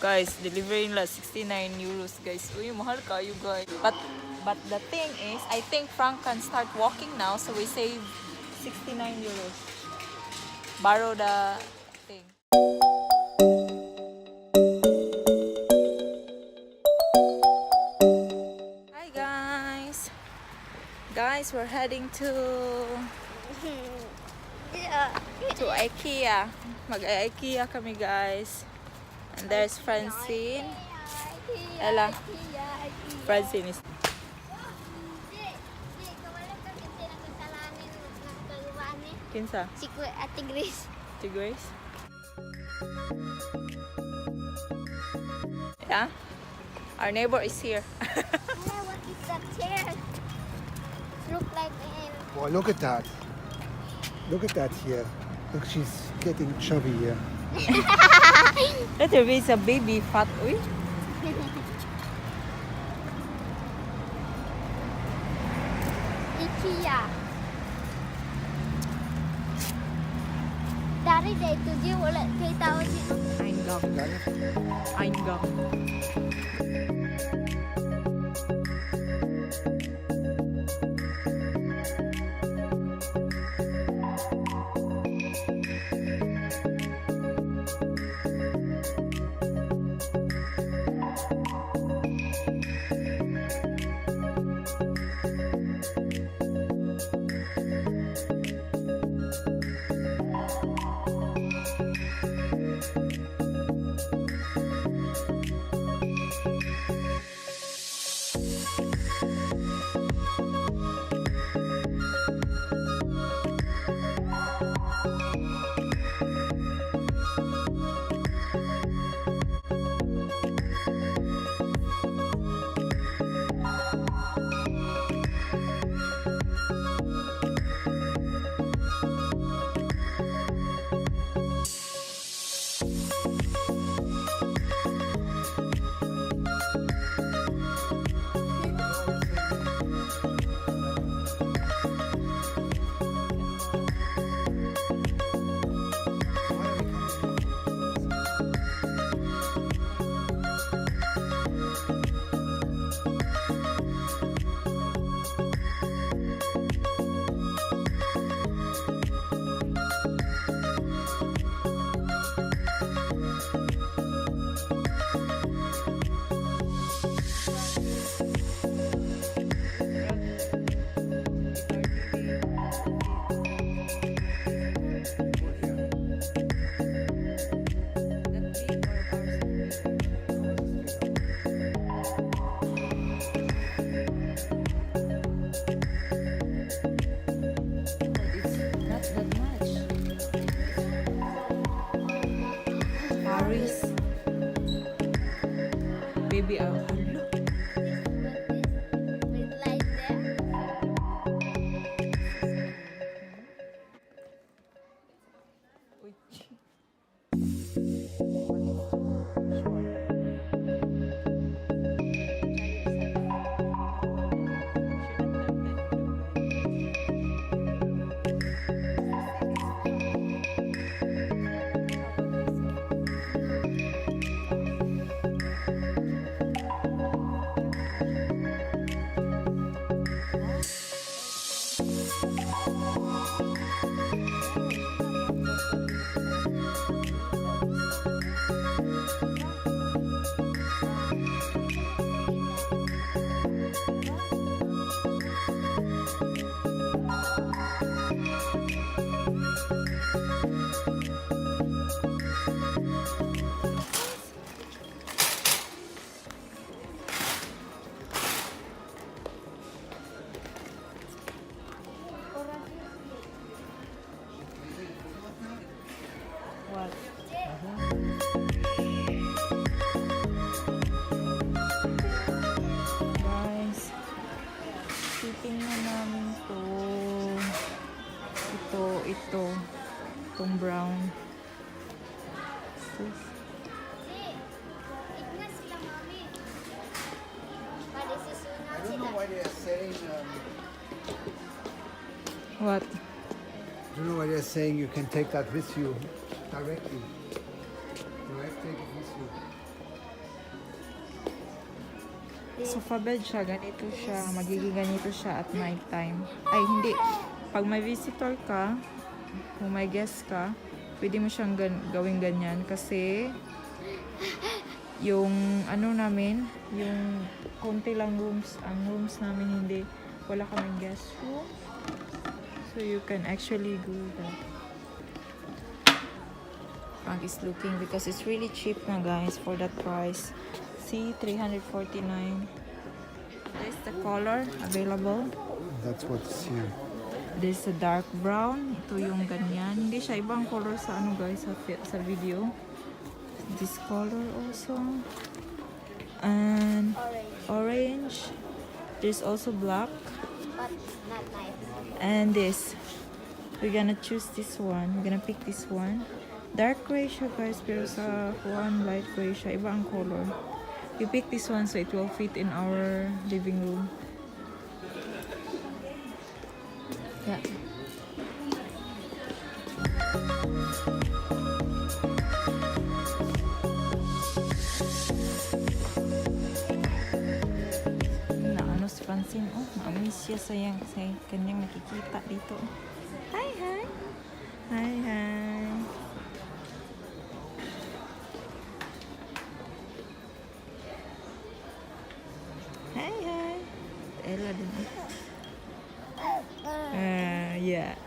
guys, delivering la 69 euros guys. Uy, mahal kayo guys. But the thing is, I think Frank can start walking now, so we save 69 euros. Borrow the thing. Hi guys. Guys, we're heading to IKEA. Mag-IKEA kami guys. And there's Francine. Ella. Francine is... Kinsa? Si Ate Grace. Si Grace? Yeah? Our neighbor is here. What is that chair? Look like Boy, look at that. Look at that here. Look, she's getting chubby here. That is a baby fat. Uy. IKEA. Dari day tujuh wala kay tao dito. Eingang. Baby, hello. With light there. Guys, titingnan namin to. Itong brown. Ignas sila mami. Padesisyonan I don't sila. know why they're saying. What? I don't know why they're saying you can take that with you directly. Right, take it with you. sofa bed siya, ganito siya, magiging ganito siya at night time. Ay, hindi. Pag may visitor ka, kung may guest ka, pwede mo siyang gawing ganyan kasi yung ano namin, yung konti lang rooms, ang rooms namin hindi, wala kaming guest room. So you can actually do that. Frank is looking because it's really cheap na guys for that price. See, 349. This is the color available. That's what's here. This is a dark brown. Ito yung ganyan. Hindi siya ibang color sa ano guys sa video. This color also. And orange. There's also black. But not nice. And this. We're gonna choose this one. We're gonna pick this one. Dark gray siya guys, pero sa one light gray siya. Iba ang color. We pick this one so it will fit in our living room. Yeah. Naano si Francine, oh, na-miss siya sayang kasi kanyang nakikita dito. Hi, hi! Hi, hi! Hi, hi! Ella din. Yeah.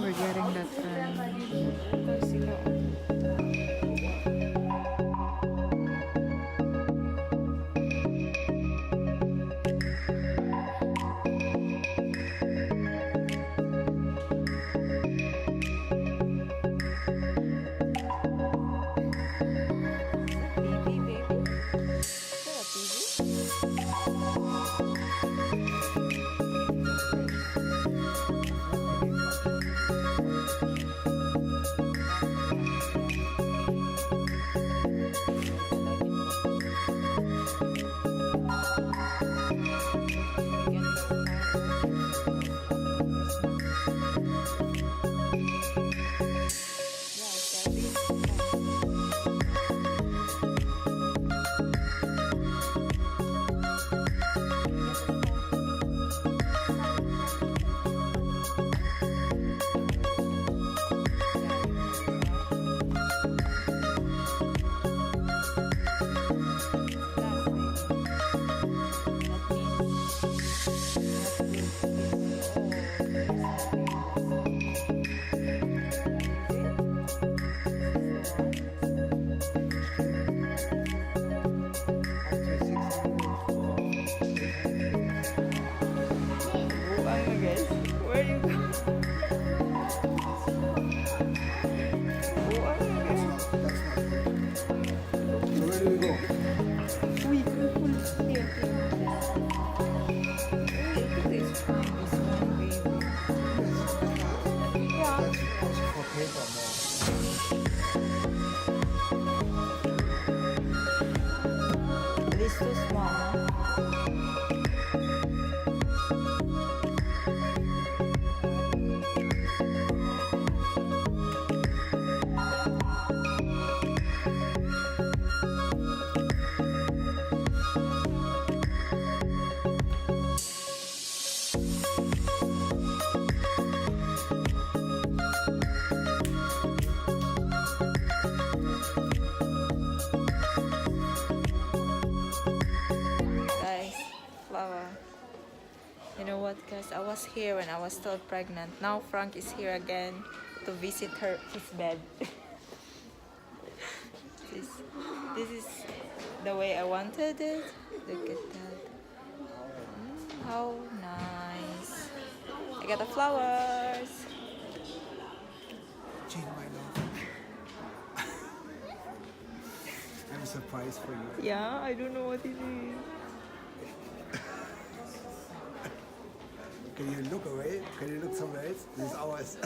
We're getting that Where you go? So where do we go? We could put here. This one, baby. Yeah. That's for paper more. This too small. You know what guys, I was here when I was still pregnant. Now Frank is here again to visit his bed. this is the way I wanted it. Look at that. How nice. I got the flowers. Jane, my love. I have a surprise for you. Yeah, I don't know what it is. Can you look away? Can you look somewhere else? This is ours.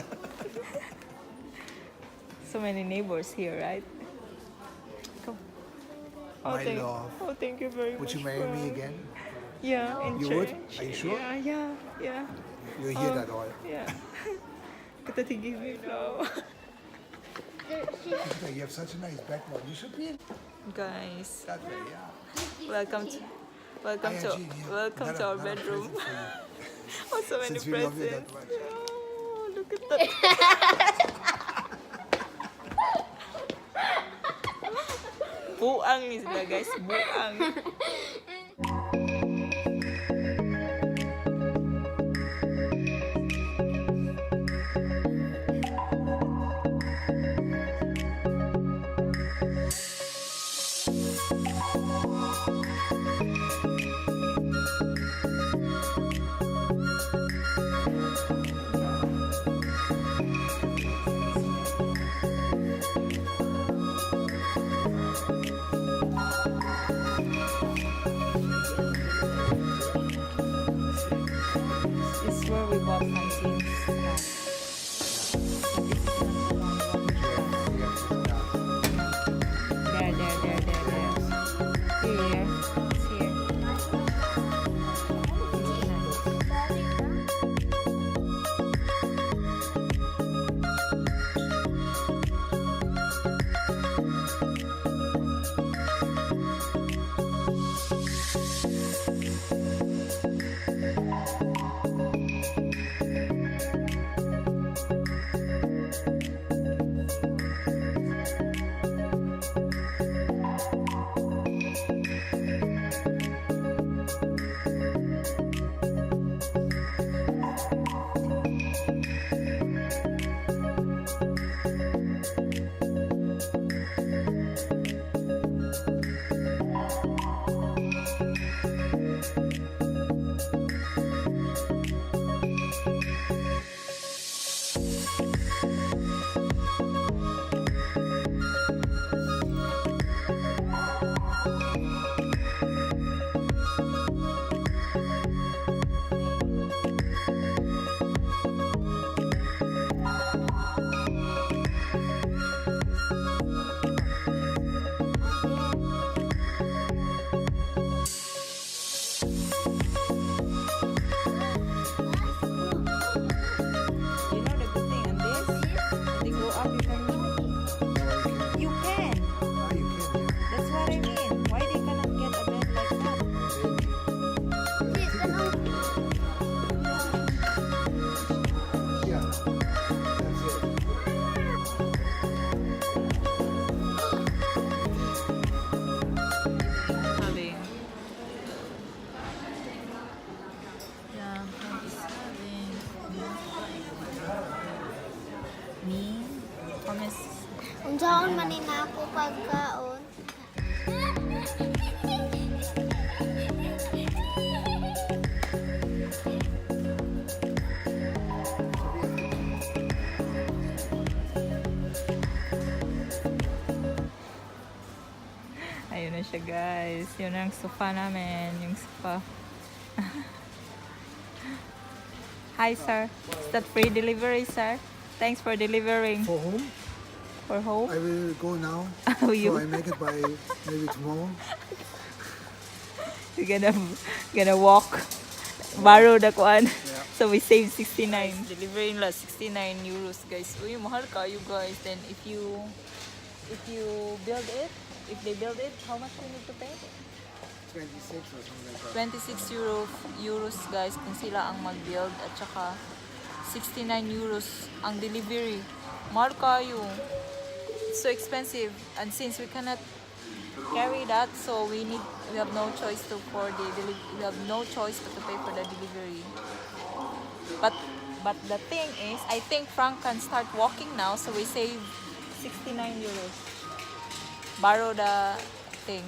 So many neighbors here, right? Go. My thank, love. Oh, thank you very Would much. you marry me Frank. again? Yeah, in You would? church. Are you sure? Yeah. You hear that all? Yeah. But he give me flower. Krishna, you have such a nice background. You should be in Guys, that way, yeah. welcome to Hi, Jean, yeah. welcome to Nana, our Nana, bedroom. present for you. Oh, so many Since we love you that presents. much. Oh, look at that. Buang ni sila guys, buang. This is where we bought Francine's. There. Here. It's here. You know the good thing on this? They go up, you can. No, you can, That's what I mean. Why they cannot get a bed like that? yeah. That's it. Having. Yeah, he's having. Me? Promise. Unsaon man ni na ako pagkaon. Ayun na siya guys. Yun ang sofa namin. Yung sofa. Hi sir. Is that free delivery sir? Thanks for delivering. For home, For home? I will go now. Oh, you? So I make it by maybe tomorrow. We're gonna walk. Borrow the kuan. So we save 69. Delivering la 69 euros guys. Uy, mahal kayo guys. Then if you build it, if they build it, how much we need to pay? 26 or something like that. 26 euros guys kung sila ang mag-build at saka 69 euros ang delivery. Mahal kayo. It's so expensive and since we cannot carry that, so we have no choice we have no choice but to pay for the delivery. But the thing is, I think Frank can start walking now, so we save 69 euros. Borrow the thing.